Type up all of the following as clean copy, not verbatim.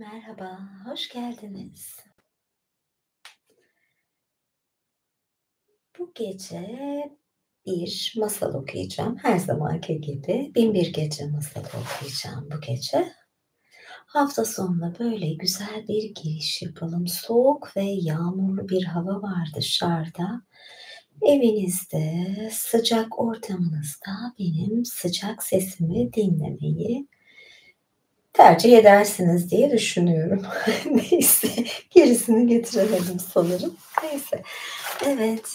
Merhaba, hoş geldiniz. Bu gece bir masal okuyacağım. Her zamanki gibi Binbir Gece masalı okuyacağım bu gece. Hafta sonuna böyle güzel bir giriş yapalım. Soğuk ve yağmurlu bir hava var dışarıda. Evinizde, sıcak ortamınızda benim sıcak sesimi dinlemeyi tercih edersiniz diye düşünüyorum. Neyse, gerisini getiremedim sanırım. Neyse, evet.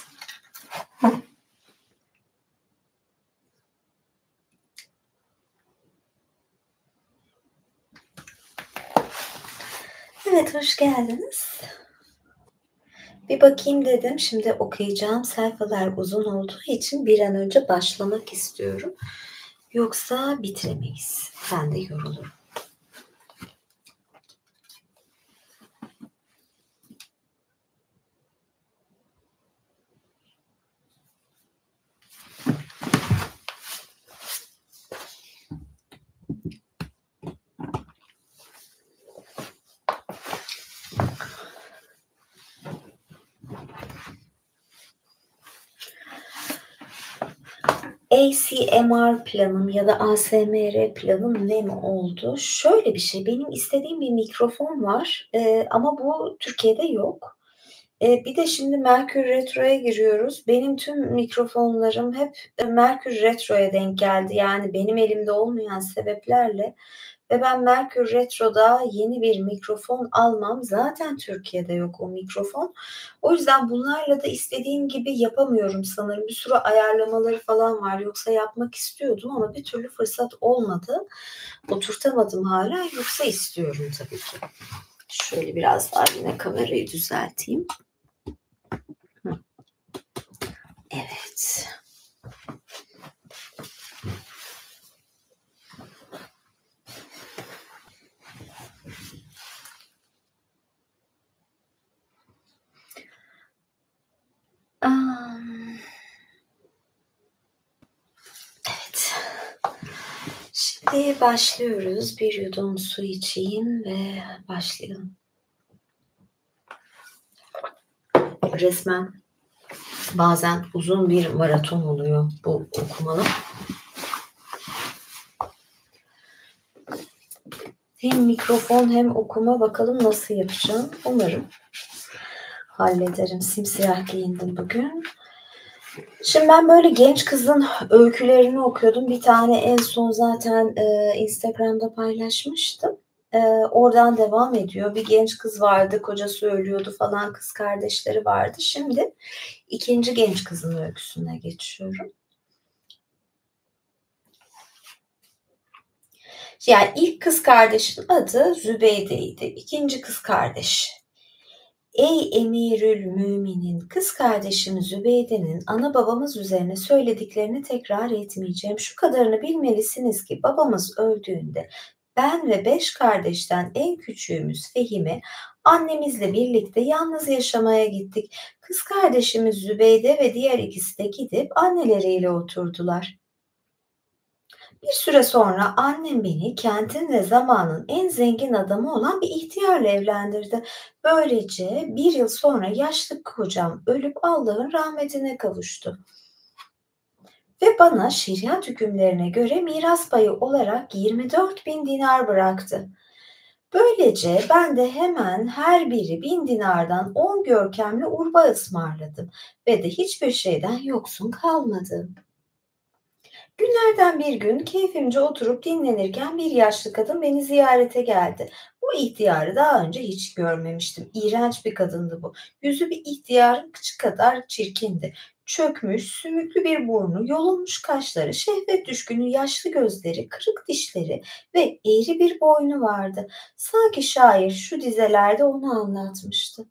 Evet, hoş geldiniz. Bir bakayım dedim. Şimdi okuyacağım sayfalar uzun olduğu için bir an önce başlamak istiyorum. Yoksa bitiremeyiz. Ben de yorulurum. ACMR planım ya da ASMR planım ne mi oldu? Şöyle bir şey, benim istediğim bir mikrofon var, ama bu Türkiye'de yok. Bir de şimdi Merkür Retro'ya giriyoruz. Benim tüm mikrofonlarım hep, Merkür Retro'ya denk geldi. Yani benim elimde olmayan sebeplerle ve ben Merkür Retro'da yeni bir mikrofon almam. Zaten Türkiye'de yok o mikrofon. O yüzden bunlarla da istediğim gibi yapamıyorum sanırım. Bir sürü ayarlamaları falan var. Yoksa yapmak istiyordum ama bir türlü fırsat olmadı. Oturtamadım hâlâ. Yoksa istiyorum tabii ki. Şöyle biraz daha yine kamerayı düzelteyim. Evet. Evet. Şimdi başlıyoruz. Bir yudum su içeyim ve başlayalım. Resmen bazen uzun bir maraton oluyor bu okumalar. Hem mikrofon hem okuma, bakalım nasıl yapacağım. Umarım hallederim. Simsiyah giyindim bugün. Şimdi ben böyle genç kızın öykülerini okuyordum. Bir tane en son zaten Instagram'da paylaşmıştım. Oradan devam ediyor. Bir genç kız vardı, kocası ölüyordu falan, kız kardeşleri vardı. Şimdi ikinci genç kızın öyküsüne geçiyorum. Yani ilk kız kardeşin adı Zübeyde'ydi. İkinci kız kardeş. Ey emirül müminin, kız kardeşim Zübeyde'nin ana babamız üzerine söylediklerini tekrar etmeyeceğim. Şu kadarını bilmelisiniz ki babamız öldüğünde ben ve 5 kardeşten en küçüğümüz Fehime annemizle birlikte yalnız yaşamaya gittik. Kız kardeşimiz Zübeyde ve diğer ikisi de gidip anneleriyle oturdular. Bir süre sonra annem beni kentin ve zamanın en zengin adamı olan bir ihtiyarla evlendirdi. Böylece bir yıl sonra yaşlı kocam ölüp Allah'ın rahmetine kavuştu. Ve bana şeriat hükümlerine göre miras payı olarak 24 bin dinar bıraktı. Böylece ben de hemen her biri 1000 dinardan 10 görkemli urba ısmarladım ve de hiçbir şeyden yoksun kalmadım. Günlerden bir gün keyfimce oturup dinlenirken bir yaşlı kadın beni ziyarete geldi. Bu ihtiyarı daha önce hiç görmemiştim. İğrenç bir kadındı bu. Yüzü bir ihtiyarın kıçı kadar çirkindi. Çökmüş, sümüklü bir burnu, yolunmuş kaşları, şehvet düşkünü yaşlı gözleri, kırık dişleri ve eğri bir boynu vardı. Sanki şair şu dizelerde onu anlatmıştı.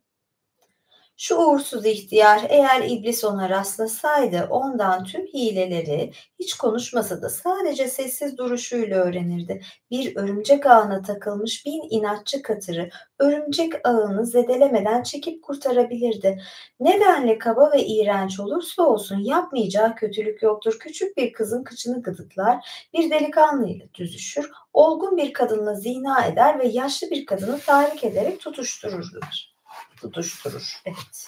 Şu uğursuz ihtiyar eğer iblis ona rastlasaydı ondan tüm hileleri hiç konuşmasa da sadece sessiz duruşuyla öğrenirdi. Bir örümcek ağına takılmış bin inatçı katırı örümcek ağını zedelemeden çekip kurtarabilirdi. Nedenle kaba ve iğrenç olursa olsun yapmayacağı kötülük yoktur. Küçük bir kızın kıçını gıdıklar, bir delikanlıyla düzüşür, olgun bir kadınla zina eder ve yaşlı bir kadını tahrik ederek tutuşturur. Evet.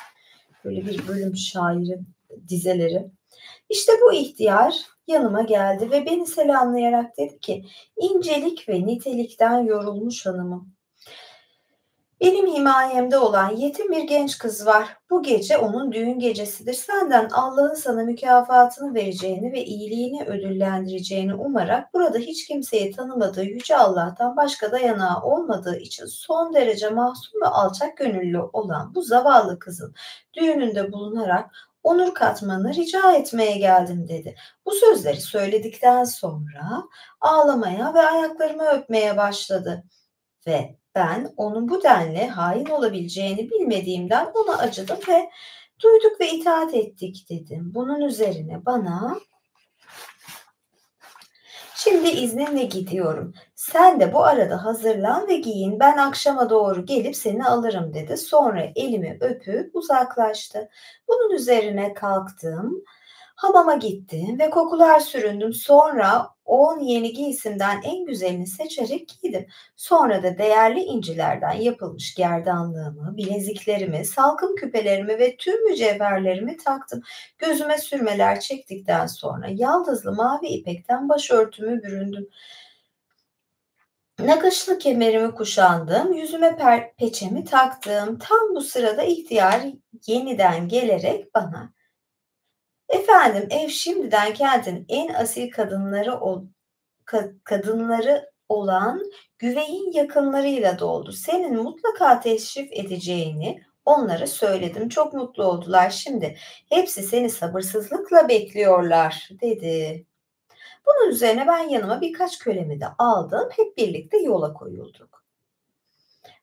Böyle bir bölüm şairin dizeleri. İşte bu ihtiyar yanıma geldi ve beni selamlayarak dedi ki, incelik ve nitelikten yorulmuş hanımım. Benim himayemde olan yetim bir genç kız var. Bu gece onun düğün gecesidir. Senden Allah'ın sana mükafatını vereceğini ve iyiliğini ödüllendireceğini umarak burada hiç kimseyi tanımadığı Yüce Allah'tan başka dayanağı olmadığı için son derece mahzun ve alçak gönüllü olan bu zavallı kızın düğününde bulunarak onur katmanı rica etmeye geldim dedi. Bu sözleri söyledikten sonra ağlamaya ve ayaklarımı öpmeye başladı. Ve ben onun bu denli hain olabileceğini bilmediğimden ona acıdım ve duyduk ve itaat ettik dedim. Bunun üzerine bana şimdi izninle gidiyorum. Sen de bu arada hazırlan ve giyin. Ben akşama doğru gelip seni alırım dedi. Sonra elimi öpüp uzaklaştı. Bunun üzerine kalktım. Hamama gittim ve kokular süründüm. Sonra 10 yeni giysimden en güzelini seçerek giydim. Sonra da değerli incilerden yapılmış gerdanlığımı, bileziklerimi, salkım küpelerimi ve tüm mücevherlerimi taktım. Gözüme sürmeler çektikten sonra yaldızlı mavi ipekten başörtümü büründüm. Nakışlı kemerimi kuşandım, yüzüme peçemi taktım. Tam bu sırada ihtiyar yeniden gelerek bana, efendim ev şimdiden kentin en asil kadınları olan güveyin yakınlarıyla doldu. Senin mutlaka teşrif edeceğini onlara söyledim. Çok mutlu oldular. Şimdi hepsi seni sabırsızlıkla bekliyorlar dedi. Bunun üzerine ben yanıma birkaç kölemi de aldım. Hep birlikte yola koyulduk.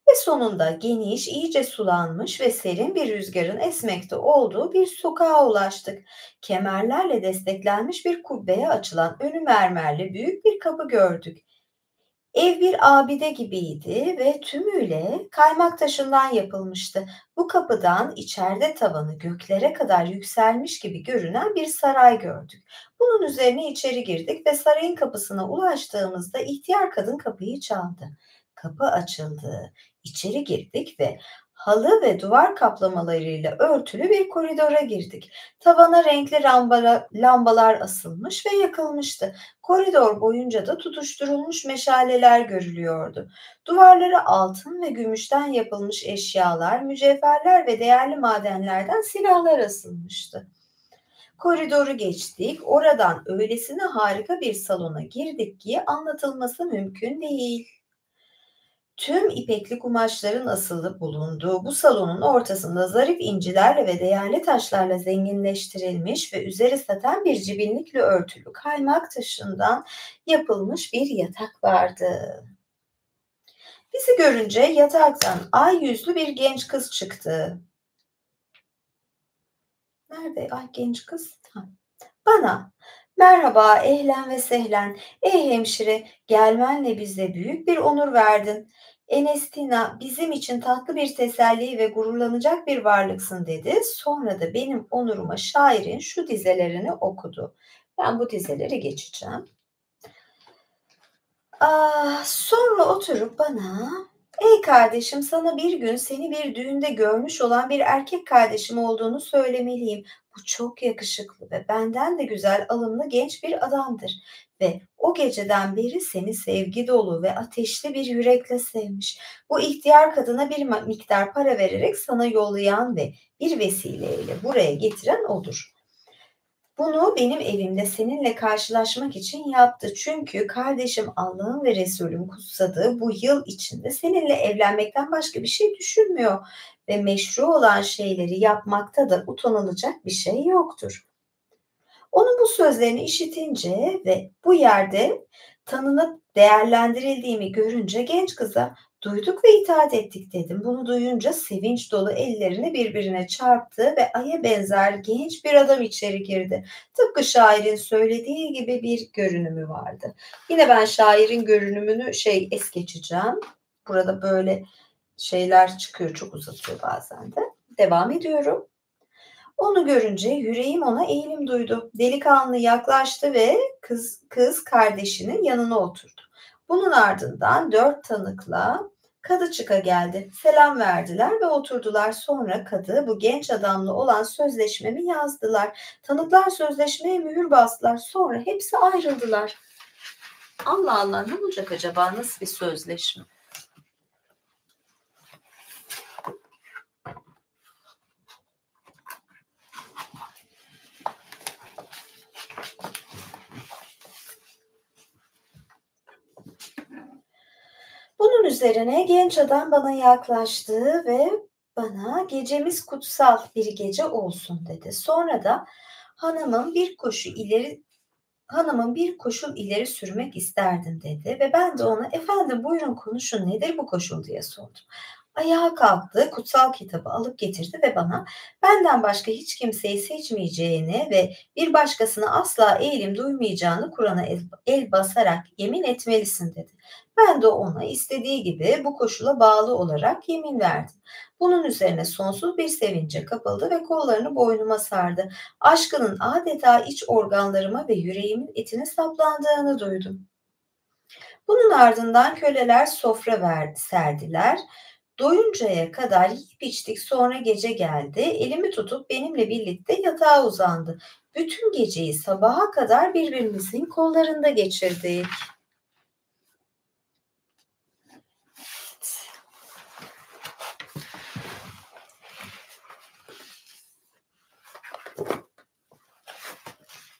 Ve sonunda geniş, iyice sulanmış ve serin bir rüzgarın esmekte olduğu bir sokağa ulaştık. Kemerlerle desteklenmiş bir kubbeye açılan önü mermerli büyük bir kapı gördük. Ev bir abide gibiydi ve tümüyle kaymak taşından yapılmıştı. Bu kapıdan içeride tavanı göklere kadar yükselmiş gibi görünen bir saray gördük. Bunun üzerine içeri girdik ve sarayın kapısına ulaştığımızda ihtiyar kadın kapıyı çaldı. Kapı açıldı. İçeri girdik ve halı ve duvar kaplamalarıyla örtülü bir koridora girdik. Tavana renkli lambalar asılmış ve yakılmıştı. Koridor boyunca da tutuşturulmuş meşaleler görülüyordu. Duvarlara altın ve gümüşten yapılmış eşyalar, mücevherler ve değerli madenlerden silahlar asılmıştı. Koridoru geçtik, oradan öylesine harika bir salona girdik ki anlatılması mümkün değil. Tüm ipekli kumaşların asılı bulunduğu bu salonun ortasında zarif incilerle ve değerli taşlarla zenginleştirilmiş ve üzeri saten bir cibinlikle örtülü kaymak taşından yapılmış bir yatak vardı. Bizi görünce yataktan ay yüzlü bir genç kız çıktı. Nerede ay genç kız? Bana, merhaba, ehlen ve sehlen, ey hemşire, gelmenle bize büyük bir onur verdin. Enestina, bizim için tatlı bir teselli ve gururlanacak bir varlıksın dedi. Sonra da benim onuruma şairin şu dizelerini okudu. Ben bu dizeleri geçeceğim. Sonra oturup bana, ey kardeşim sana bir gün seni bir düğünde görmüş olan bir erkek kardeşim olduğunu söylemeliyim. Bu çok yakışıklı ve benden de güzel alımlı genç bir adamdır. Ve o geceden beri seni sevgi dolu ve ateşli bir yürekle sevmiş. Bu ihtiyar kadına bir miktar para vererek sana yollayan ve bir vesileyle buraya getiren odur. Bunu benim evimde seninle karşılaşmak için yaptı. Çünkü kardeşim Allah'ın ve Resul'ün kutsadığı bu yıl içinde seninle evlenmekten başka bir şey düşünmüyor ve meşru olan şeyleri yapmakta da utanılacak bir şey yoktur. Onun bu sözlerini işitince ve bu yerde tanınıp değerlendirildiğimi görünce genç kıza Duyduk ve itaat ettik dedim. Bunu duyunca sevinç dolu ellerini birbirine çarptı ve aya benzer genç bir adam içeri girdi. Tıpkı şairin söylediği gibi bir görünümü vardı. Yine ben şairin görünümünü es geçeceğim. Burada böyle şeyler çıkıyor, çok uzatıyor bazen de. Devam ediyorum. Onu görünce yüreğim ona eğilim duydu. Delikanlı yaklaştı ve kız kardeşinin yanına oturdu. Bunun ardından 4 tanıkla kadı çıka geldi. Selam verdiler ve oturdular. Sonra kadı bu genç adamla olan sözleşmemi yazdılar. Tanıklar sözleşmeye mühür bastılar. Sonra hepsi ayrıldılar. Allah Allah, ne olacak acaba? Nasıl bir sözleşme? Bunun üzerine genç adam bana yaklaştı ve bana gecemiz kutsal bir gece olsun dedi. Sonra da hanımın bir koşul ileri sürmek isterdim dedi ve ben de ona efendim buyurun konuşun nedir bu koşul diye sordum. Ayağa kalktı, kutsal kitabı alıp getirdi ve bana benden başka hiç kimseyi seçmeyeceğini ve bir başkasına asla eğilim duymayacağını Kur'an'a el basarak yemin etmelisin dedi. Ben de ona istediği gibi bu koşula bağlı olarak yemin verdim. Bunun üzerine sonsuz bir sevince kapıldı ve kollarını boynuma sardı. Aşkının adeta iç organlarıma ve yüreğimin etine saplandığını duydum. Bunun ardından köleler serdiler. Doyuncaya kadar yiyip içtik, sonra gece geldi. Elimi tutup benimle birlikte yatağa uzandı. Bütün geceyi sabaha kadar birbirimizin kollarında geçirdik.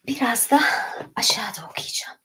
Biraz da aşağıda okuyacağım.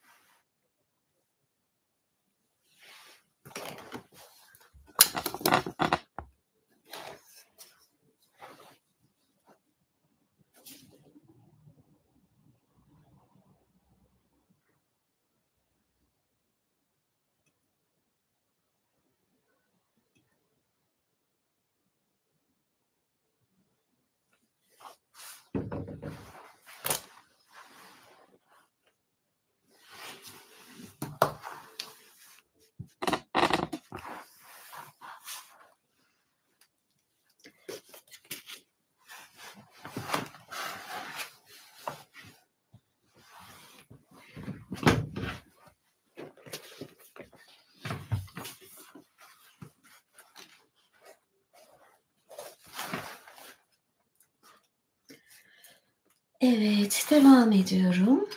Evet, devam ediyorum.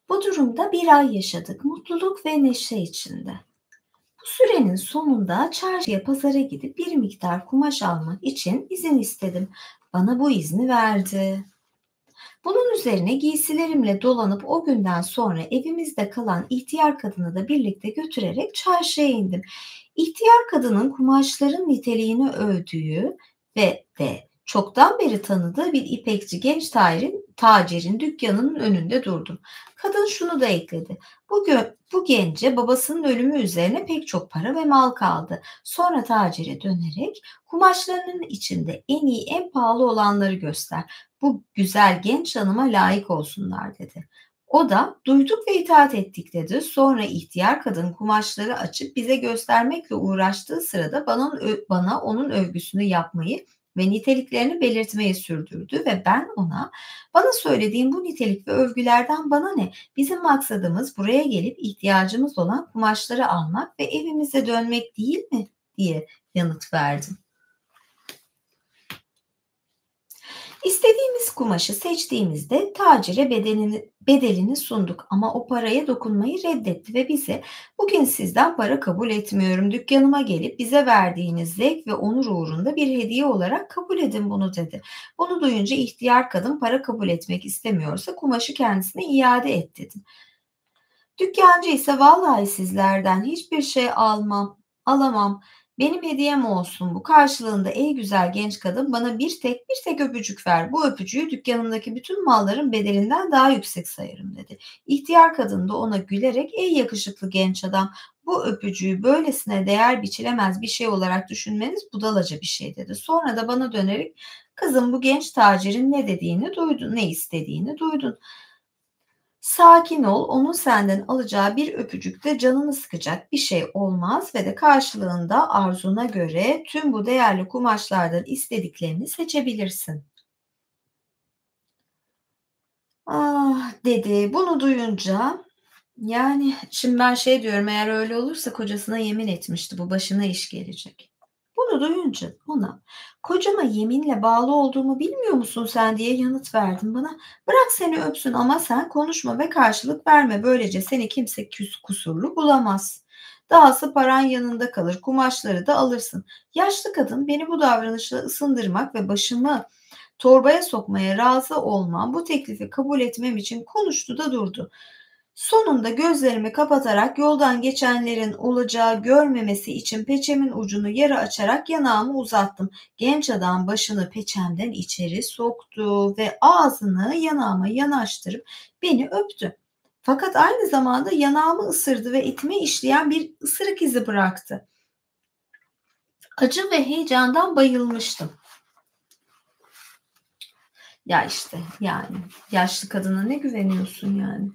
Bu durumda bir ay yaşadık, mutluluk ve neşe içinde. Bu sürenin sonunda çarşıya, pazara gidip bir miktar kumaş almak için izin istedim. Bana bu izni verdi. Bunun üzerine giysilerimle dolanıp o günden sonra evimizde kalan ihtiyar kadını da birlikte götürerek çarşıya indim. İhtiyar kadının kumaşların niteliğini övdüğü ve de çoktan beri tanıdığı bir ipekçi genç tacirin dükkanının önünde durdum. Kadın şunu da ekledi. Bu gence babasının ölümü üzerine pek çok para ve mal kaldı. Sonra tacire dönerek kumaşlarının içinde en iyi, en pahalı olanları göster. Bu güzel genç hanıma layık olsunlar dedi. O da duyduk ve itaat ettik dedi. Sonra ihtiyar kadın kumaşları açıp bize göstermekle uğraştığı sırada bana onun övgüsünü yapmayı ve niteliklerini belirtmeyi sürdürdü ve ben ona bana söylediğin bu nitelik ve övgülerden bana ne? Bizim maksadımız buraya gelip ihtiyacımız olan kumaşları almak ve evimize dönmek değil mi? Diye yanıt verdim. İstediğimiz kumaşı seçtiğimizde tacire bedelini sunduk ama o paraya dokunmayı reddetti ve bize bugün sizden para kabul etmiyorum. Dükkanıma gelip bize verdiğiniz zevk ve onur uğrunda bir hediye olarak kabul edin bunu dedi. Bunu duyunca ihtiyar kadın para kabul etmek istemiyorsa kumaşı kendisine iade et dedim. Dükkancı ise vallahi sizlerden hiçbir şey alamam. Benim hediyem olsun bu. Karşılığında ey güzel genç kadın bana bir tek öpücük ver. Bu öpücüğü dükkanımdaki bütün malların bedelinden daha yüksek sayarım dedi. İhtiyar kadın da ona gülerek ey yakışıklı genç adam bu öpücüğü böylesine değer biçilemez bir şey olarak düşünmeniz budalaca bir şey dedi. Sonra da bana dönerek kızım bu genç tacirin ne dediğini duydun, ne istediğini duydun. Sakin ol, onun senden alacağı bir öpücükte canını sıkacak bir şey olmaz ve de karşılığında arzuna göre tüm bu değerli kumaşlardan istediklerini seçebilirsin. Ah dedi. Bunu duyunca yani şimdi ben şey diyorum eğer öyle olursa kocasına yemin etmişti bu başına iş gelecek. Bunu duyunca ona kocama yeminle bağlı olduğumu bilmiyor musun sen diye yanıt verdim bana. Bırak seni öpsün ama sen konuşma ve karşılık verme. Böylece seni kimse kusurlu bulamaz. Dahası paran yanında kalır, kumaşları da alırsın. Yaşlı kadın beni bu davranışla ısındırmak ve başımı torbaya sokmaya razı olmam, bu teklifi kabul etmem için konuştu da durdu. Sonunda gözlerimi kapatarak yoldan geçenlerin olacağı görmemesi için peçemin ucunu yere açarak yanağımı uzattım. Genç adam başını peçemden içeri soktu ve ağzını yanağıma yanaştırıp beni öptü. Fakat aynı zamanda yanağımı ısırdı ve etime işleyen bir ısırık izi bıraktı. Acı ve heyecandan bayılmıştım. Ya işte yani yaşlı kadına ne güveniyorsun yani?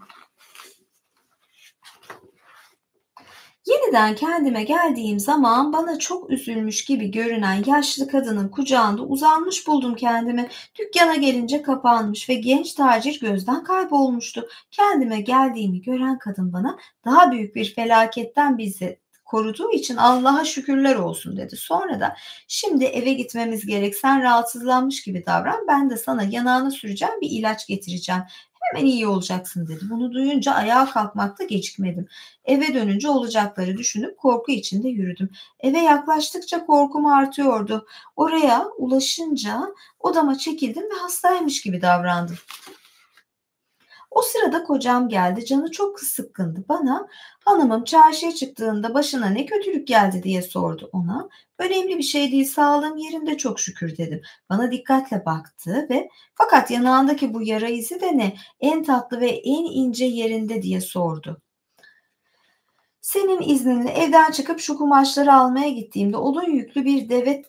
Yeniden kendime geldiğim zaman bana çok üzülmüş gibi görünen yaşlı kadının kucağında uzanmış buldum kendimi. Dükkana gelince kapanmış ve genç tacir gözden kaybolmuştu. Kendime geldiğimi gören kadın bana daha büyük bir felaketten bizi koruduğu için Allah'a şükürler olsun dedi. Sonra da şimdi eve gitmemiz gerek. Sen rahatsızlanmış gibi davran. Ben de sana yanağına süreceğim bir ilaç getireceğim. Hemen iyi olacaksın dedi. Bunu duyunca ayağa kalkmakta gecikmedim. Eve dönünce olacakları düşünüp korku içinde yürüdüm. Eve yaklaştıkça korkum artıyordu. Oraya ulaşınca odama çekildim ve hastaymış gibi davrandım. O sırada kocam geldi. Canı çok sıkkındı. Bana hanımım çarşıya çıktığında başına ne kötülük geldi diye sordu ona. Önemli bir şey değil sağlığım yerinde çok şükür dedim. Bana dikkatle baktı ve fakat yanağındaki bu yara izi de ne? En tatlı ve en ince yerinde diye sordu. Senin izninle evden çıkıp şu kumaşları almaya gittiğimde odun yüklü bir deve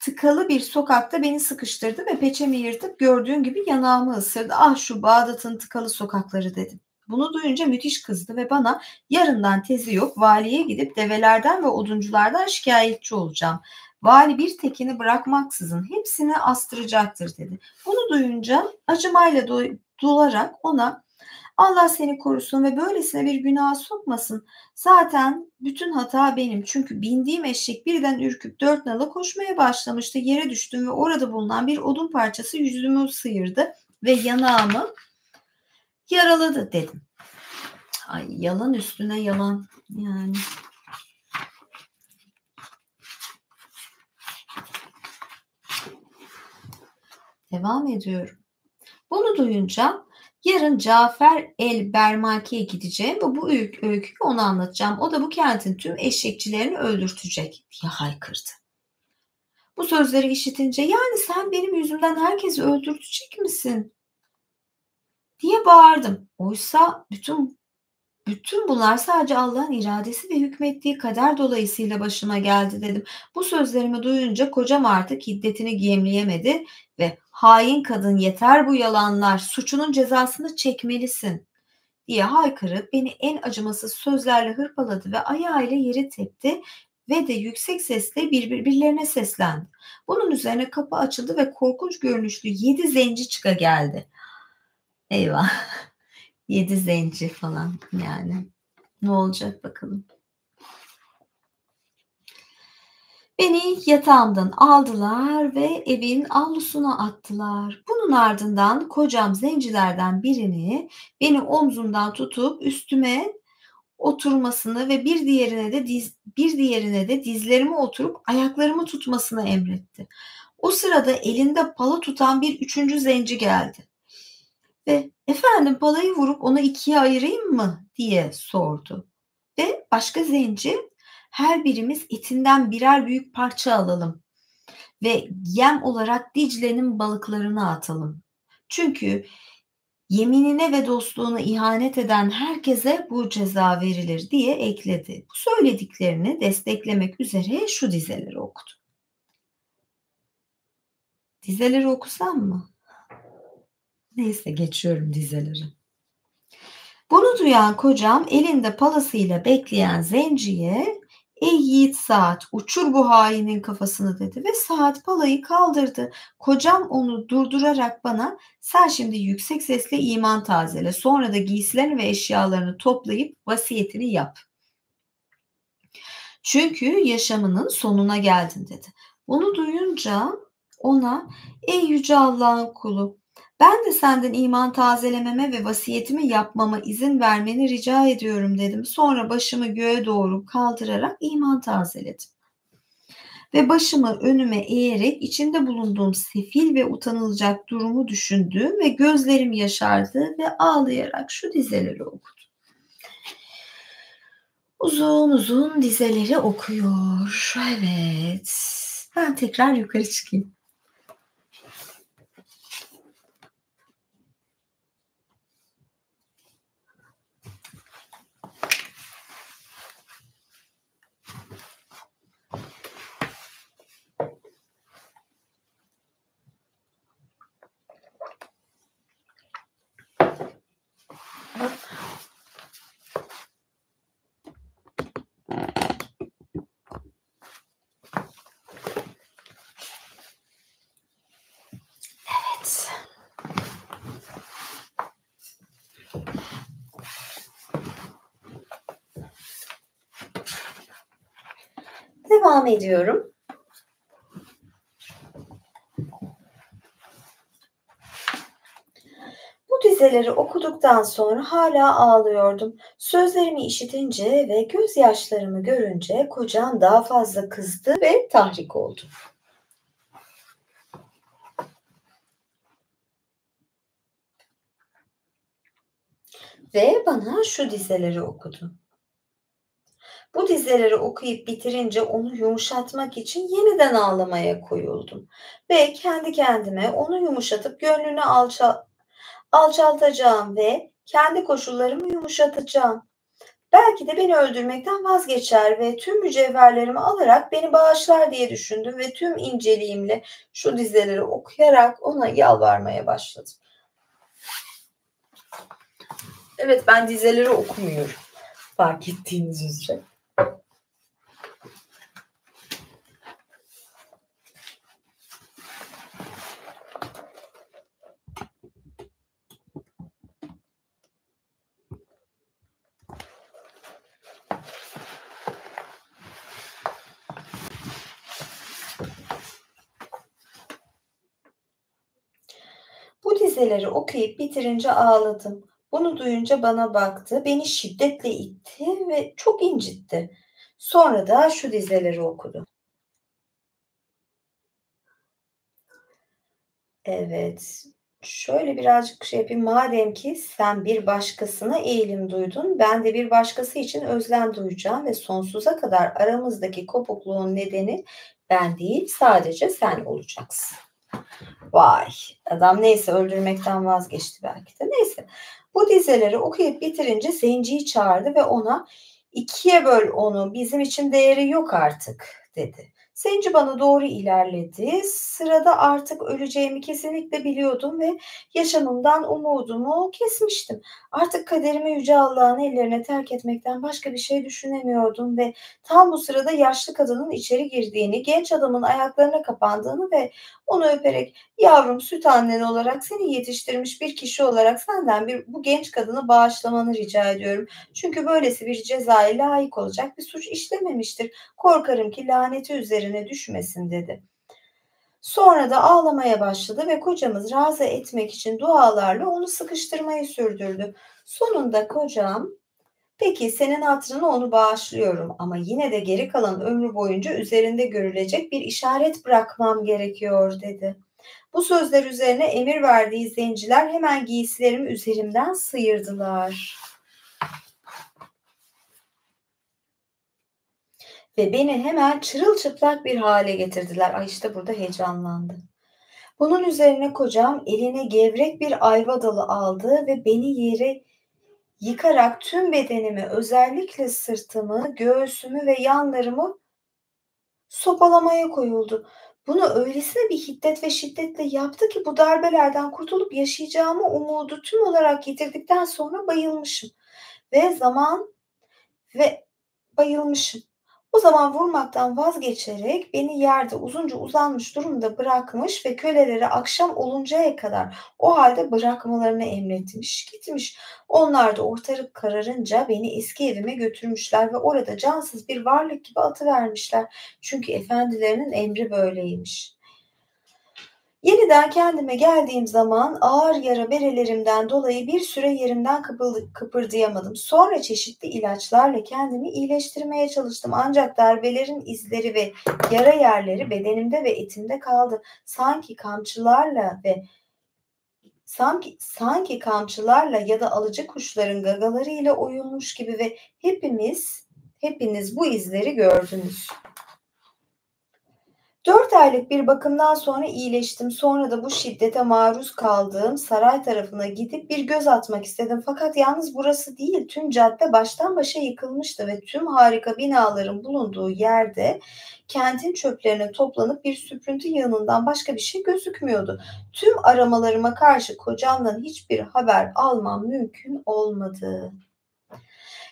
tıkalı bir sokakta beni sıkıştırdı ve peçemi yırtıp gördüğün gibi yanağımı ısırdı. Ah şu Bağdat'ın tıkalı sokakları dedim. Bunu duyunca müthiş kızdı ve bana yarından tezi yok valiye gidip develerden ve odunculardan şikayetçi olacağım. Vali bir tekini bırakmaksızın hepsini astıracaktır dedi. Bunu duyunca acımayla dolarak ona Allah seni korusun ve böylesine bir günaha sokmasın. Zaten bütün hata benim. Çünkü bindiğim eşek birden ürküp dört nala koşmaya başlamıştı. Yere düştüm ve orada bulunan bir odun parçası yüzümü sıyırdı ve yanağımı yaraladı dedim. Ay yalan üstüne yalan yani. Devam ediyorum. Bunu duyunca yarın Cafer el Bermaki'ye gideceğim ve bu öyküyü ona anlatacağım. O da bu kentin tüm eşekçilerini öldürtecek diye haykırdı. Bu sözleri işitince yani sen benim yüzümden herkesi öldürtecek misin diye bağırdım. Oysa bütün bunlar sadece Allah'ın iradesi ve hükmettiği kader dolayısıyla başıma geldi dedim. Bu sözlerimi duyunca kocam artık hiddetini gizleyemedi ve hain kadın yeter bu yalanlar suçunun cezasını çekmelisin diye haykırıp beni en acımasız sözlerle hırpaladı ve ayağıyla yeri tepti ve de yüksek sesle birbirlerine seslendi. Bunun üzerine kapı açıldı ve korkunç görünüşlü 7 zenci çıka geldi. Eyvah 7 zenci falan yani. Ne olacak bakalım. Beni yatağımdan aldılar ve evin avlusuna attılar. Bunun ardından kocam zencilerden birini beni omzumdan tutup üstüme oturmasını ve bir diğerine de dizlerime oturup ayaklarımı tutmasını emretti. O sırada elinde pala tutan bir üçüncü zenci geldi ve efendim palayı vurup onu ikiye ayırayım mı diye sordu. Ve başka zenci Her birimiz etinden birer büyük parça alalım ve yem olarak Dicle'nin balıklarına atalım. Çünkü yeminine ve dostluğuna ihanet eden herkese bu ceza verilir diye ekledi. Bu söylediklerini desteklemek üzere şu dizeleri okudu. Dizeleri okusam mı? Neyse geçiyorum dizeleri. Bunu duyan kocam elinde palasıyla bekleyen zenciye "Ey yiğit Saat, uçur bu hainin kafasını" dedi ve Saat palayı kaldırdı. Kocam onu durdurarak bana "Sen şimdi yüksek sesle iman tazele, sonra da giysilerini ve eşyalarını toplayıp vasiyetini yap. Çünkü yaşamının sonuna geldin" dedi. Bunu duyunca ona "Ey yüce Allah'ın kulu, ben de senden iman tazelememe ve vasiyetimi yapmama izin vermeni rica ediyorum" dedim. Sonra başımı göğe doğru kaldırarak iman tazeledim. Ve başımı önüme eğerek içinde bulunduğum sefil ve utanılacak durumu düşündüm ve gözlerim yaşardı ve ağlayarak şu dizeleri okudum. Uzun uzun dizeleri okuyor. Evet. Ben tekrar yukarı çıkayım. Evet. Devam ediyorum. Bu dizeleri okuduktan sonra hala ağlıyordum. Sözlerimi işitince ve gözyaşlarımı görünce kocam daha fazla kızdı ve tahrik oldu. Ve bana şu dizeleri okudu. Bu dizeleri okuyup bitirince onu yumuşatmak için yeniden ağlamaya koyuldum. Ve kendi kendime onu yumuşatıp gönlünü alçaltacağım ve kendi koşullarımı yumuşatacağım. Belki de beni öldürmekten vazgeçer ve tüm mücevherlerimi alarak beni bağışlar diye düşündüm ve tüm inceliğimle şu dizeleri okuyarak ona yalvarmaya başladım. Evet, ben dizeleri okumuyorum, fark ettiğiniz üzere. Bu dizeleri okuyup bitirince ağladım. Bunu duyunca bana baktı, beni şiddetle itti ve çok incitti. Sonra da şu dizeleri okudu. Evet, şöyle birazcık şey yapayım. Madem ki sen bir başkasına eğilim duydun, ben de bir başkası için özlem duyacağım ve sonsuza kadar aramızdaki kopukluğun nedeni ben değil, sadece sen olacaksın. Vay! Adam neyse öldürmekten vazgeçti belki de. Neyse. Bu dizeleri okuyup bitirince zenciyi çağırdı ve ona "İkiye böl onu, bizim için değeri yok artık" dedi. Zenci bana doğru ilerledi. Sırada artık öleceğimi kesinlikle biliyordum ve yaşamımdan umudumu kesmiştim. Artık kaderimi Yüce Allah'ın ellerine terk etmekten başka bir şey düşünemiyordum ve tam bu sırada yaşlı kadının içeri girdiğini, genç adamın ayaklarına kapandığını ve onu öperek "Yavrum, süt annen olarak, seni yetiştirmiş bir kişi olarak senden bu genç kadını bağışlamanı rica ediyorum. Çünkü böylesi bir cezaya layık olacak bir suç işlememiştir. Korkarım ki laneti üzerine düşmesin" dedi. Sonra da ağlamaya başladı ve kocamız razı etmek için dualarla onu sıkıştırmayı sürdürdü. Sonunda kocam "Peki, senin hatırına onu bağışlıyorum ama yine de geri kalan ömrü boyunca üzerinde görülecek bir işaret bırakmam gerekiyor" dedi. Bu sözler üzerine emir verdiği zenciler hemen giysilerimi üzerimden sıyırdılar. ve beni hemen çırılçıplak bir hale getirdiler. Ay işte burada heyecanlandı. Bunun üzerine kocam eline gevrek bir ayva dalı aldı ve beni yere yıkarak tüm bedenimi, özellikle sırtımı, göğsümü ve yanlarımı sopalamaya koyuldu. Bunu öylesine bir hiddet ve şiddetle yaptı ki bu darbelerden kurtulup yaşayacağımı umudu tüm olarak yitirdikten sonra bayılmışım ve zaman ve bayılmışım. O zaman vurmaktan vazgeçerek beni yerde uzunca uzanmış durumda bırakmış ve köleleri akşam oluncaya kadar o halde bırakmalarını emretmiş, gitmiş. Onlar da ortalık kararınca beni eski evime götürmüşler ve orada cansız bir varlık gibi atıvermişler. Çünkü efendilerinin emri böyleymiş. Yeniden kendime geldiğim zaman ağır yara berelerimden dolayı bir süre yerimden kıpırdayamadım. Sonra çeşitli ilaçlarla kendimi iyileştirmeye çalıştım. Ancak darbelerin izleri ve yara yerleri bedenimde ve etimde kaldı. Sanki kamçılarla ya da alıcı kuşların gagalarıyla oyulmuş gibi ve hepiniz bu izleri gördünüz. 4 aylık bir bakımdan sonra iyileştim. Sonra da bu şiddete maruz kaldığım saray tarafına gidip bir göz atmak istedim. Fakat yalnız burası değil, tüm cadde baştan başa yıkılmıştı ve tüm harika binaların bulunduğu yerde kentin çöplerine toplanıp bir süprüntü yığınından başka bir şey gözükmüyordu. Tüm aramalarıma karşı kocamdan hiçbir haber almam mümkün olmadı.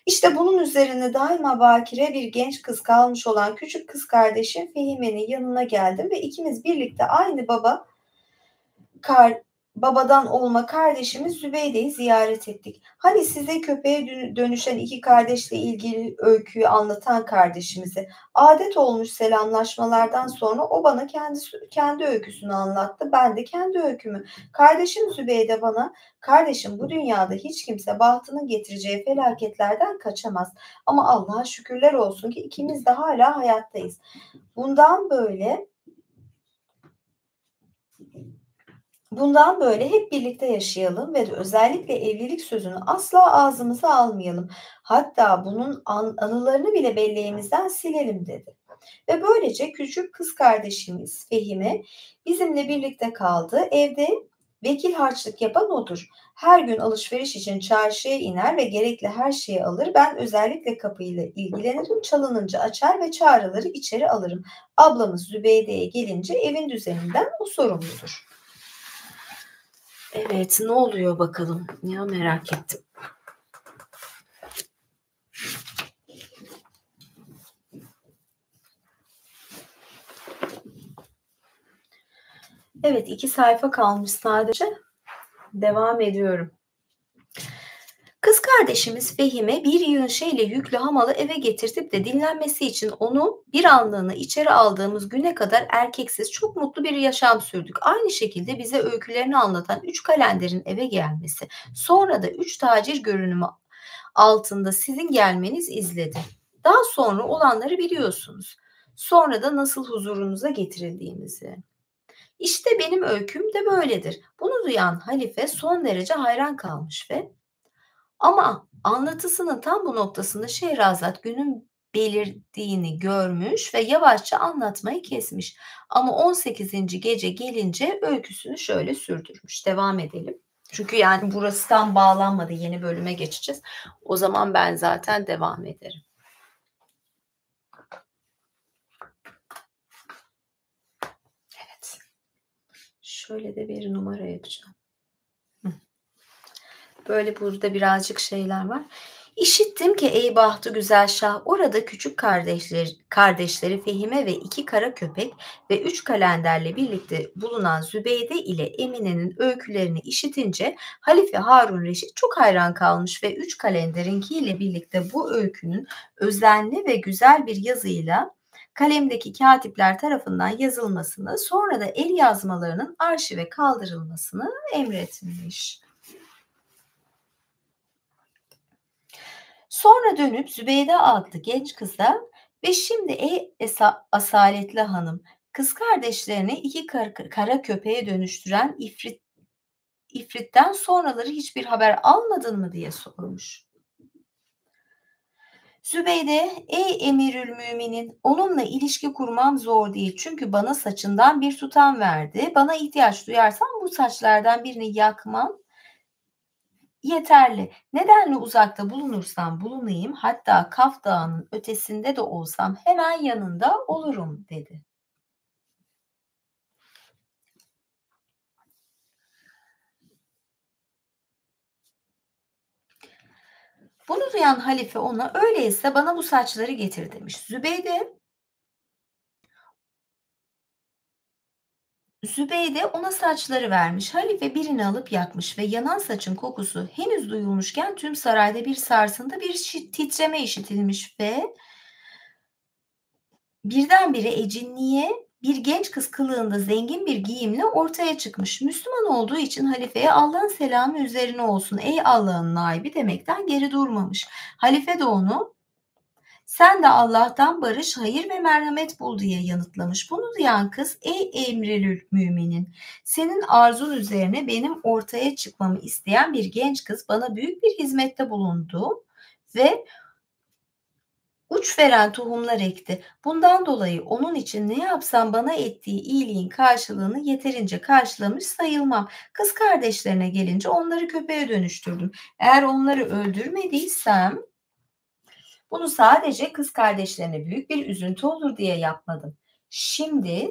İşte bunun üzerine daima bakire bir genç kız kalmış olan küçük kız kardeşim Fehime'nin yanına geldim ve ikimiz birlikte aynı kar, babadan olma kardeşimiz Zübeyde'yi ziyaret ettik. Hani size köpeğe dönüşen iki kardeşle ilgili öyküyü anlatan kardeşimizi. Adet olmuş selamlaşmalardan sonra o bana kendi öyküsünü anlattı. Ben de kendi öykümü. Kardeşim Zübeyde bana, kardeşim bu dünyada hiç kimse bahtının getireceği felaketlerden kaçamaz. Ama Allah'a şükürler olsun ki ikimiz de hala hayattayız. Bundan böyle hep birlikte yaşayalım ve de özellikle evlilik sözünü asla ağzımıza almayalım. Hatta bunun anılarını bile belleğimizden silelim dedi. Ve böylece küçük kız kardeşimiz Fehime bizimle birlikte kaldı. Evde vekil harçlık yapan odur. Her gün alışveriş için çarşıya iner ve gerekli her şeyi alır. Ben özellikle kapıyla ilgilenirim. Çalınınca açar ve çağrıları içeri alırım. Ablamız Zübeyde'ye gelince evin düzeninden o sorumludur. Evet, ne oluyor bakalım? Ya merak ettim. Evet, 2 sayfa kalmış sadece. Devam ediyorum. Kız kardeşimiz Fehime bir yığın şeyle yüklü hamalı eve getirtip de dinlenmesi için onu bir anlığına içeri aldığımız güne kadar erkeksiz çok mutlu bir yaşam sürdük. Aynı şekilde bize öykülerini anlatan 3 kalenderin eve gelmesi, sonra da 3 tacir görünümü altında sizin gelmeniz izledi. Daha sonra olanları biliyorsunuz. Sonra da nasıl huzurunuza getirildiğimizi. İşte benim öyküm de böyledir. Bunu duyan halife son derece hayran kalmış ve ama anlatısının tam bu noktasında Şehrazat günün belirdiğini görmüş ve yavaşça anlatmayı kesmiş. Ama 18. gece gelince öyküsünü şöyle sürdürmüş. Devam edelim. Çünkü yani burası tam bağlanmadı. Yeni bölüme geçeceğiz. O zaman ben zaten devam ederim. Evet. Şöyle de bir numara yapacağım. Böyle burada birazcık şeyler var. İşittim ki ey bahtı güzel şah orada küçük kardeşleri Fehime ve 2 kara köpek ve 3 kalenderle birlikte bulunan Zübeyde ile Emine'nin öykülerini işitince Halife Harun Reşit çok hayran kalmış ve 3 kalenderinkiyle birlikte bu öykünün özenli ve güzel bir yazıyla kalemdeki katipler tarafından yazılmasını, sonra da el yazmalarının arşive kaldırılmasını emretmiş. Sonra dönüp Zübeyde adlı genç kıza ve şimdi ey asaletli hanım, kız kardeşlerini 2 kara köpeğe dönüştüren ifritten sonraları hiçbir haber almadın mı diye sormuş. Zübeyde, ey emirül müminin, onunla ilişki kurmam zor değil. Çünkü bana saçından bir tutam verdi. Bana ihtiyaç duyarsam bu saçlardan birini yakmam yeterli. Nedenle uzakta bulunursam bulunayım, hatta Kaf Dağı'nın ötesinde de olsam hemen yanında olurum dedi. Bunu duyan halife ona öyleyse bana bu saçları getir demiş. Zübeyde ona saçları vermiş. Halife birini alıp yakmış ve yanan saçın kokusu henüz duyulmuşken tüm sarayda bir sarsıntı, bir titreme işitilmiş ve birdenbire Ecinniye bir genç kız kılığında zengin bir giyimle ortaya çıkmış. Müslüman olduğu için halifeye Allah'ın selamı üzerine olsun ey Allah'ın naibi demekten geri durmamış. Halife de onu sen de Allah'tan barış, hayır ve merhamet bul diye yanıtlamış. Bunu duyan kız ey emrilül müminin senin arzun üzerine benim ortaya çıkmamı isteyen bir genç kız bana büyük bir hizmette bulundu ve uç veren tohumlar ekti. Bundan dolayı onun için ne yapsam bana ettiği iyiliğin karşılığını yeterince karşılamış sayılmam. Kız kardeşlerine gelince onları köpeğe dönüştürdüm. Eğer onları öldürmediysem bunu sadece kız kardeşlerine büyük bir üzüntü olur diye yapmadım. Şimdi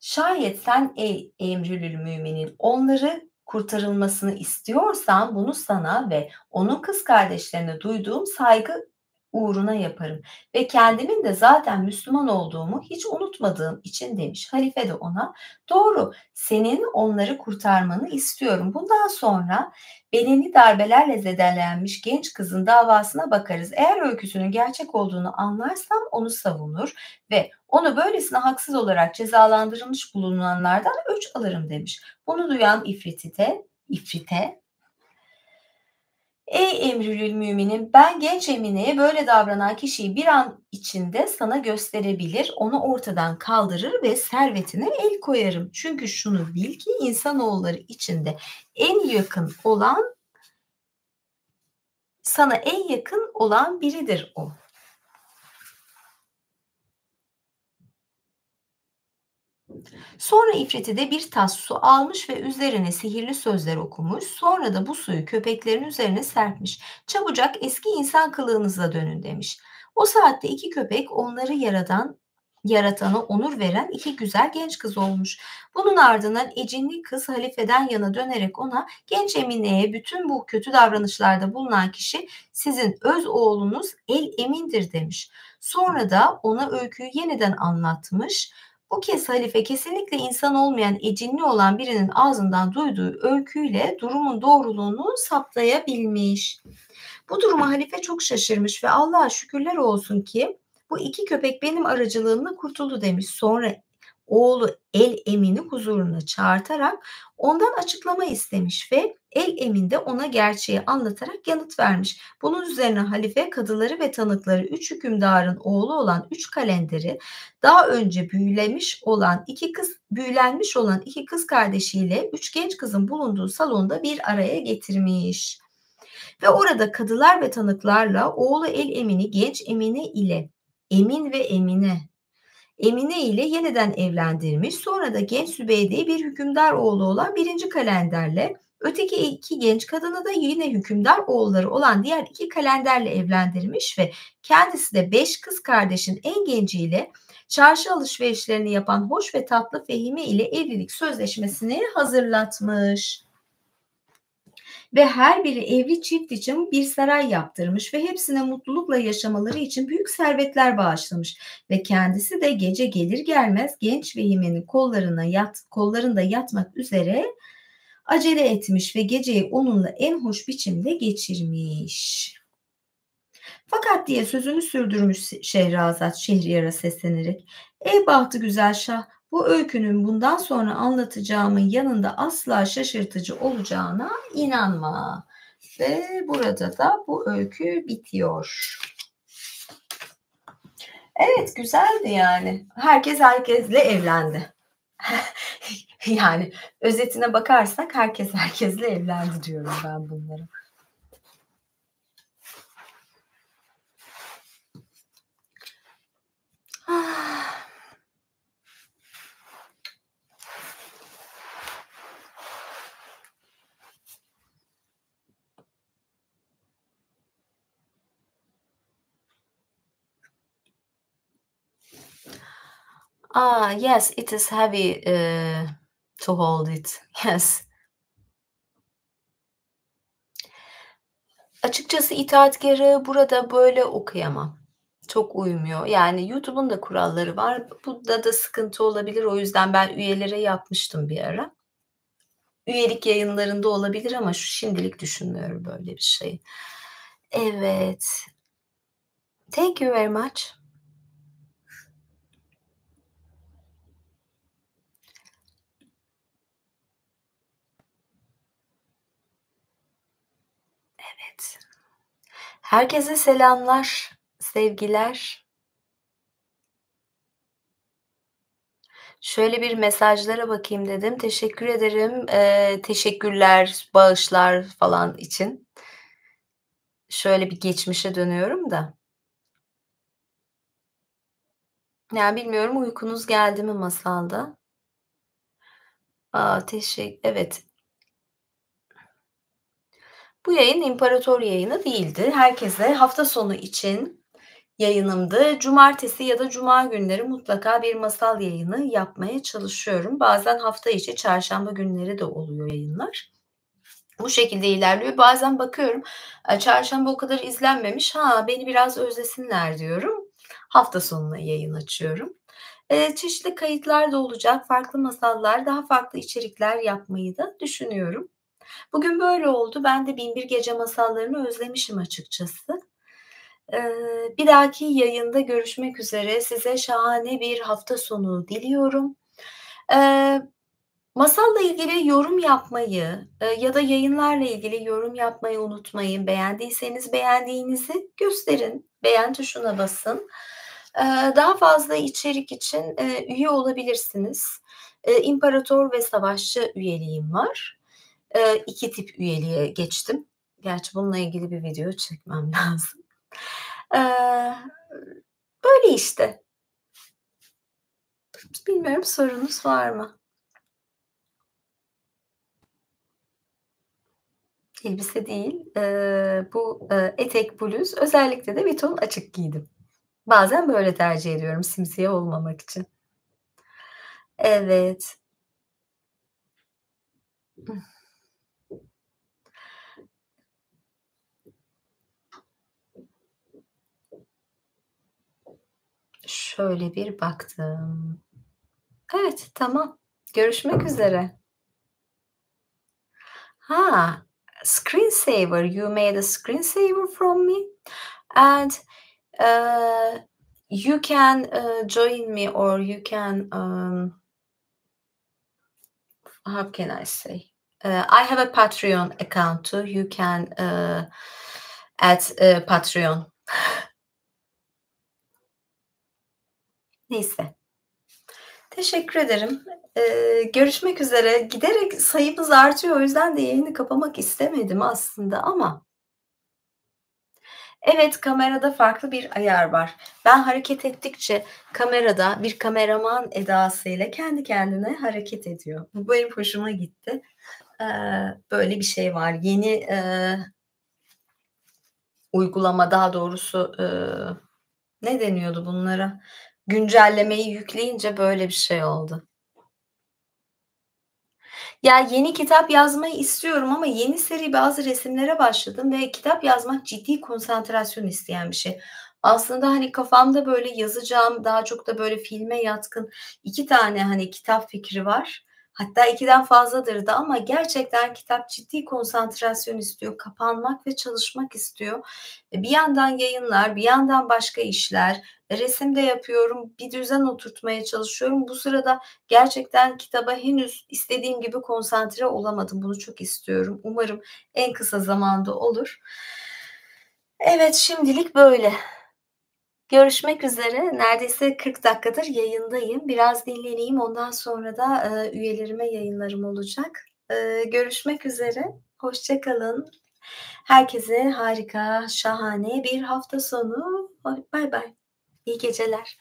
şayet sen ey emrülül müminin onları kurtarılmasını istiyorsan bunu sana ve onun kız kardeşlerine duyduğum saygı uğruna yaparım ve kendimin de zaten Müslüman olduğumu hiç unutmadığım için demiş. Halife de ona doğru senin onları kurtarmanı istiyorum. Bundan sonra bedeni darbelerle zedelenmiş genç kızın davasına bakarız. Eğer öyküsünün gerçek olduğunu anlarsam onu savunur ve onu böylesine haksız olarak cezalandırılmış bulunanlardan öç alırım demiş. Bunu duyan İfrite ey emrülül müminin ben genç Emine'ye böyle davranan kişiyi bir an içinde sana gösterebilir, onu ortadan kaldırır ve servetine el koyarım. Çünkü şunu bil ki insanoğulları içinde en yakın olan sana en yakın olan biridir o. Sonra ifriti de bir tas su almış ve üzerine sihirli sözler okumuş. Sonra da bu suyu köpeklerin üzerine serpmiş. Çabucak eski insan kılığınıza dönün demiş. O saatte iki köpek onları yaratana onur veren iki güzel genç kız olmuş. Bunun ardından ecinli kız halifeden yana dönerek ona genç Emine'ye bütün bu kötü davranışlarda bulunan kişi sizin öz oğlunuz El Emin'dir demiş. Sonra da ona öyküyü yeniden anlatmış. Bu kez halife kesinlikle insan olmayan, ecinli olan birinin ağzından duyduğu öyküyle durumun doğruluğunu saptayabilmiş. Bu duruma halife çok şaşırmış ve Allah'a şükürler olsun ki bu iki köpek benim aracılığımla kurtuldu demiş. Sonra oğlu El Emin'i huzuruna çağırtarak ondan açıklama istemiş ve El Emin de ona gerçeği anlatarak yanıt vermiş. Bunun üzerine halife kadıları ve tanıkları üç hükümdarın oğlu olan üç kalenderi daha önce büyülenmiş olan iki kız kardeşiyle üç genç kızın bulunduğu salonda bir araya getirmiş. Ve orada kadılar ve tanıklarla oğlu El Emin'i genç Emine ile Emin ve Emine ile yeniden evlendirmiş. Sonra da genç Zübeyde'yi bir hükümdar oğlu olan birinci kalenderle, öteki iki genç kadını da yine hükümdar oğulları olan diğer iki kalenderle evlendirmiş ve kendisi de beş kız kardeşin en genciyle çarşı alışverişlerini yapan hoş ve tatlı Fehime ile evlilik sözleşmesini hazırlatmış. Ve her biri evli çift için bir saray yaptırmış ve hepsine mutlulukla yaşamaları için büyük servetler bağışlamış ve kendisi de gece gelir gelmez genç Vehime'nin kollarında yatmak üzere acele etmiş ve geceyi onunla en hoş biçimde geçirmiş. Fakat diye sözünü sürdürmüş Şehrazat Şehriyar'a seslenerek. Ey bahtı güzel şah, bu öykünün bundan sonra anlatacağımın yanında asla şaşırtıcı olacağına inanma. Ve burada da bu öykü bitiyor. Evet, güzeldi yani. Herkes herkesle evlendi. Yani özetine bakarsak herkes herkesle evlendi diyorum ben bunları. Yes, it is heavy, to hold it. Yes. Açıkçası itaatkârı burada böyle okuyamam. Çok uymuyor. Yani YouTube'un da kuralları var. Bunda da sıkıntı olabilir. O yüzden ben üyelere yapmıştım bir ara. Üyelik yayınlarında olabilir ama şimdilik düşünmüyorum böyle bir şey. Evet. Thank you very much. Evet. Herkese selamlar, sevgiler. Şöyle bir mesajlara bakayım dedim. Teşekkür ederim. Teşekkürler, bağışlar falan için. Şöyle bir geçmişe dönüyorum da. Yani bilmiyorum uykunuz geldi mi masalda? Evet. Bu yayın imparator yayını değildi. Herkese hafta sonu için yayınımdı. Cumartesi ya da cuma günleri mutlaka bir masal yayını yapmaya çalışıyorum. Bazen hafta içi çarşamba günleri de oluyor yayınlar. Bu şekilde ilerliyor. Bazen bakıyorum, çarşamba o kadar izlenmemiş, beni biraz özlesinler diyorum. Hafta sonuna yayın açıyorum. Çeşitli kayıtlar da olacak, farklı masallar, daha farklı içerikler yapmayı da düşünüyorum. Bugün böyle oldu. Ben de Binbir Gece masallarını özlemişim açıkçası. Bir dahaki yayında görüşmek üzere. Size şahane bir hafta sonu diliyorum. Eee, Masalla ilgili yorum yapmayı, ya da yayınlarla ilgili yorum yapmayı unutmayın. Beğendiyseniz beğendiğinizi gösterin. Beğen tuşuna basın. Daha fazla içerik için, üye olabilirsiniz. İmparator ve Savaşçı üyeliğim var. 2 tip üyeliğe geçtim. Gerçi bununla ilgili bir video çekmem lazım. Eee, Böyle işte. Bilmiyorum sorunuz var mı? Elbise değil, bu, etek bluz. Özellikle de bir ton açık giydim. Bazen böyle tercih ediyorum simsiyah olmamak için. Evet. Şöyle bir baktım. Evet, tamam. Görüşmek üzere. Ha, screensaver. You made a screensaver from me and, uh, you can, join me or you can, how can I say? I have a Patreon account too. You can, add, Patreon. Neyse. Teşekkür ederim. Görüşmek üzere. Giderek sayımız artıyor. O yüzden de yayını kapamak istemedim aslında ama evet, kamerada farklı bir ayar var. Ben hareket ettikçe kamerada bir kameraman edasıyla kendi kendine hareket ediyor. Bu benim hoşuma gitti. Böyle bir şey var. Yeni, uygulama daha doğrusu, ne deniyordu bunlara? Güncellemeyi yükleyince böyle bir şey oldu. Ya, yeni kitap yazmayı istiyorum ama yeni seri bazı resimlere başladım ve kitap yazmak ciddi konsantrasyon isteyen bir şey. Aslında, hani, kafamda böyle yazacağım, daha çok da böyle filme yatkın 2 tane, hani, kitap fikri var. Hatta 2'den fazladır da ama gerçekten kitap ciddi konsantrasyon istiyor, kapanmak ve çalışmak istiyor. Bir yandan yayınlar, bir yandan başka işler, resim de yapıyorum, bir düzen oturtmaya çalışıyorum. Bu sırada gerçekten kitaba henüz istediğim gibi konsantre olamadım. Bunu çok istiyorum. Umarım en kısa zamanda olur. Evet, şimdilik böyle. Görüşmek üzere. Neredeyse 40 dakikadır yayındayım. Biraz dinleneyim. Ondan sonra da, üyelerime yayınlarım olacak. Görüşmek üzere. Hoşça kalın. Herkese harika, şahane bir hafta sonu. Baybay. İyi geceler.